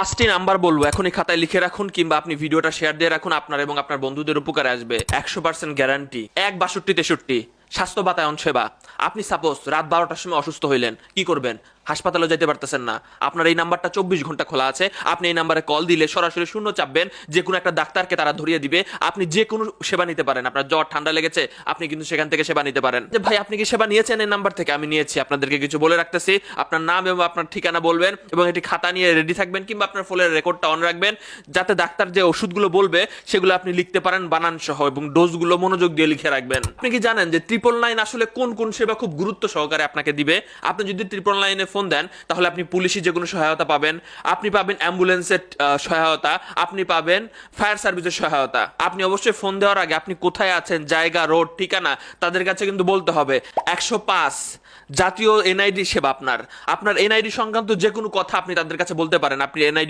5টি নাম্বার বলবো, এখনই খাতায় লিখে রাখুন কিংবা আপনি ভিডিওটা শেয়ার দিয়ে রাখুন, আপনার এবং আপনার বন্ধুদের উপকারে আসবে। 100% গ্যারান্টি। 16263 স্বাস্থ্য বাতায়ন সেবা। আপনি সাপোজ রাত 12টার সময় অসুস্থ হইলেন, কি করবেন? হাসপাতালে যাইতে পারতেছেন না, আপনার এই নাম্বারটা 24 ঘন্টা খোলা আছে। আপনি এই নাম্বারে কল দিলে সরাসরি শূন্য চাপবেন, যে কোনো একটা ডাক্তারকে তারা ধরিয়ে দিবে। আপনি যে কোনো সেবা নিতে পারেন। আপনার জ্বর ঠান্ডা লেগেছে, আপনি কিন্তু সেখান থেকে সেবা নিতে পারেন। যে ভাই আপনি কি সেবা নিয়েছেন এই নাম্বার থেকে? আমি নিয়েছি। আপনাদেরকে কিছু বলে রাখতেছি, আপনার নাম এবং আপনার ঠিকানা বলবেন এবং এটি খাতা নিয়ে রেডি থাকবেন কিংবা আপনার ফোনের রেকর্ডটা অন রাখবেন, যাতে ডাক্তার যে ওষুধগুলো বলবে সেগুলো আপনি লিখতে পারেন বানান সহ, এবং ডোজগুলো মনোযোগ দিয়ে লিখে রাখবেন। আপনি কি জানেন যে 999 আসলে কোন কোন সেবা খুব গুরুত্ব সহকারে আপনাকে দিবে? আপনি যদি 999 ফোন দেন, তাহলে আপনি পুলিশি যে কোনো সহায়তা পাবেন, আপনি পাবেন অ্যাম্বুলেন্সের সহায়তা, আপনি পাবেন ফায়ার সার্ভিসের সহায়তা। আপনি অবশ্যই ফোন দেওয়ার আগে আপনি কোথায় আছেন, জায়গা, রোড, ঠিকানা তাদের কাছে কিন্তু বলতে হবে। 105 জাতীয় এনআইডি সেবা। আপনার এনআইডি সংক্রান্ত যে কোনো কথা আপনি তাদের কাছে বলতে পারেন। আপনি এনআইডি